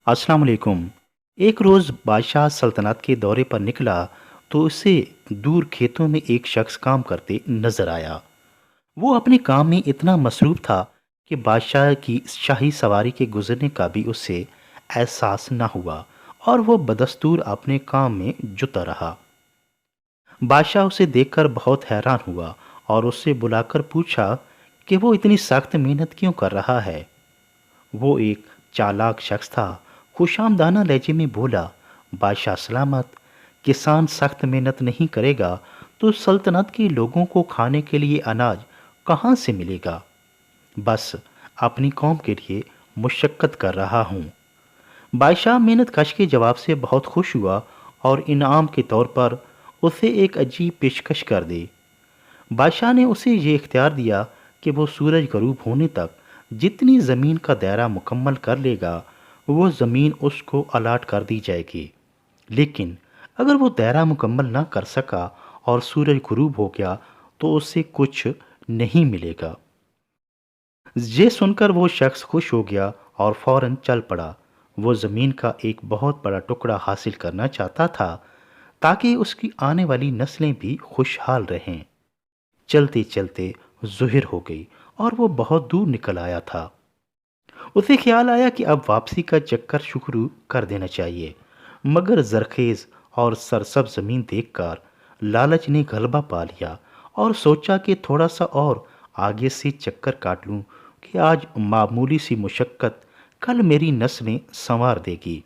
अस्सलाम वालेकुम। एक रोज़ बादशाह सल्तनत के दौरे पर निकला तो उसे दूर खेतों में एक शख्स काम करते नजर आया। वो अपने काम में इतना मसरूफ था कि बादशाह की शाही सवारी के गुजरने का भी उसे एहसास न हुआ और वो बदस्तूर अपने काम में जुटा रहा। बादशाह उसे देखकर बहुत हैरान हुआ और उससे बुलाकर पूछा कि वो इतनी सख्त मेहनत क्यों कर रहा है। वो एक चालाक शख्स था। खुशामदाना लहजे में बोला, बादशाह सलामत, किसान सख्त मेहनत नहीं करेगा तो सल्तनत के लोगों को खाने के लिए अनाज कहाँ से मिलेगा। बस अपनी कौम के लिए मुशक्कत कर रहा हूँ। बादशाह मेहनत कश के जवाब से बहुत खुश हुआ और इनाम के तौर पर उसे एक अजीब पेशकश कर दी। बादशाह ने उसे ये इख्तियार दिया कि वो सूरज गरूब होने तक जितनी ज़मीन का दायरा मुकम्मल कर लेगा वो ज़मीन उसको अलाट कर दी जाएगी। लेकिन अगर वो दायरा मुकम्मल ना कर सका और सूरज गरूब हो गया तो उससे कुछ नहीं मिलेगा। ये सुनकर वो शख्स खुश हो गया और फौरन चल पड़ा। वो ज़मीन का एक बहुत बड़ा टुकड़ा हासिल करना चाहता था ताकि उसकी आने वाली नस्लें भी खुशहाल रहें। चलते चलते ज़ुहिर हो गई और वो बहुत दूर निकल आया था। उसे ख्याल आया कि अब वापसी का चक्कर शुरू कर देना चाहिए, मगर जरखेज और सरसब्ज ज़मीन देखकर लालच ने गलबा पा लिया और सोचा कि थोड़ा सा और आगे से चक्कर काट लूं कि आज मामूली सी मुशक्क़त कल मेरी नस्लें संवार देगी।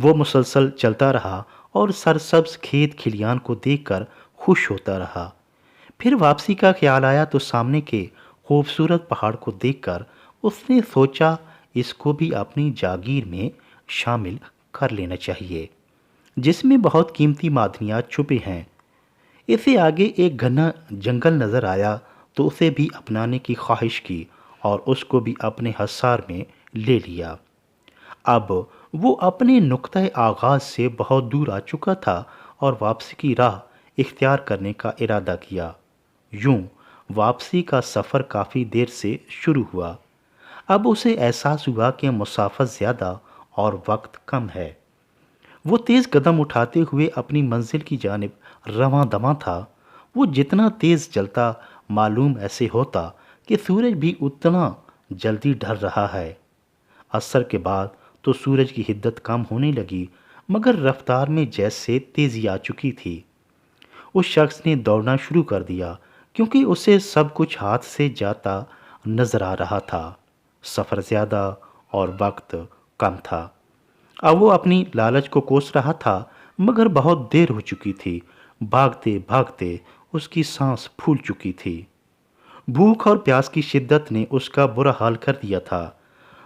वो मुसलसल चलता रहा और सरसब्ज खेत खलियान को देखकर खुश होता रहा। फिर वापसी का ख्याल आया तो सामने के खूबसूरत पहाड़ को देखकर उसने सोचा इसको भी अपनी जागीर में शामिल कर लेना चाहिए, जिसमें बहुत कीमती मादनियात छुपे हैं। इसे आगे एक घना जंगल नजर आया तो उसे भी अपनाने की ख्वाहिश की और उसको भी अपने हसार में ले लिया। अब वो अपने नुक्ते आगाज से बहुत दूर आ चुका था और वापसी की राह इख्तियार करने का इरादा किया। यूं वापसी का सफ़र काफ़ी देर से शुरू हुआ। अब उसे एहसास हुआ कि मुसाफत ज़्यादा और वक्त कम है। वो तेज़ कदम उठाते हुए अपनी मंजिल की जानिब रवां दवां था। वो जितना तेज़ चलता मालूम ऐसे होता कि सूरज भी उतना जल्दी ढल रहा है। असर के बाद तो सूरज की हिद्दत कम होने लगी, मगर रफ्तार में जैसे तेज़ी आ चुकी थी। उस शख्स ने दौड़ना शुरू कर दिया क्योंकि उसे सब कुछ हाथ से जाता नजर आ रहा था। सफ़र ज़्यादा और वक्त कम था। अब वो अपनी लालच को कोस रहा था, मगर बहुत देर हो चुकी थी। भागते भागते उसकी सांस फूल चुकी थी। भूख और प्यास की शिद्दत ने उसका बुरा हाल कर दिया था।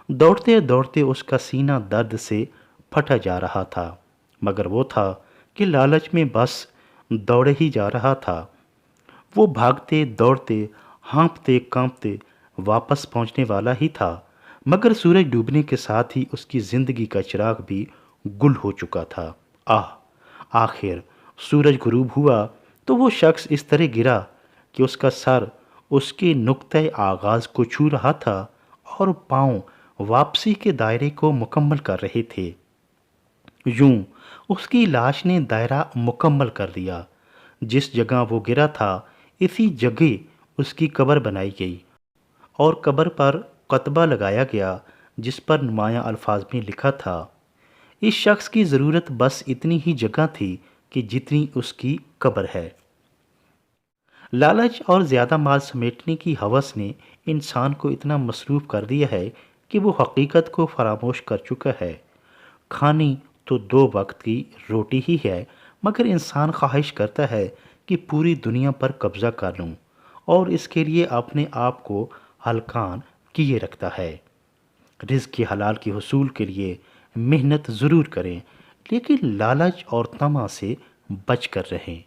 दौड़ते दौड़ते उसका सीना दर्द से फटा जा रहा था, मगर वो था कि लालच में बस दौड़े ही जा रहा था। वो भागते दौड़ते हाँफते कांपते वापस पहुंचने वाला ही था, मगर सूरज डूबने के साथ ही उसकी जिंदगी का चिराग भी गुल हो चुका था। आखिर सूरज गुरूब हुआ तो वो शख्स इस तरह गिरा कि उसका सर उसके नुक्ते आगाज को छू रहा था और पांव वापसी के दायरे को मुकम्मल कर रहे थे। यूं उसकी लाश ने दायरा मुकम्मल कर दिया। जिस जगह वो गिरा था इसी जगह उसकी कब्र बनाई गई और कब्र पर कतबा लगाया गया जिस पर नुमाया अल्फाज में लिखा था, इस शख्स की ज़रूरत बस इतनी ही जगह थी कि जितनी उसकी कब्र है। लालच और ज़्यादा माल समेटने की हवस ने इंसान को इतना मसरूफ़ कर दिया है कि वो हकीकत को फरामोश कर चुका है। खानी तो दो वक्त की रोटी ही है, मगर इंसान ख्वाहिश करता है कि पूरी दुनिया पर कब्ज़ा कर लूं और इसके लिए अपने आप को हलकान किए रखता है। रिज़्क़ के हलाल के हुसूल के लिए मेहनत ज़रूर करें, लेकिन लालच और तमा से बच कर रहें।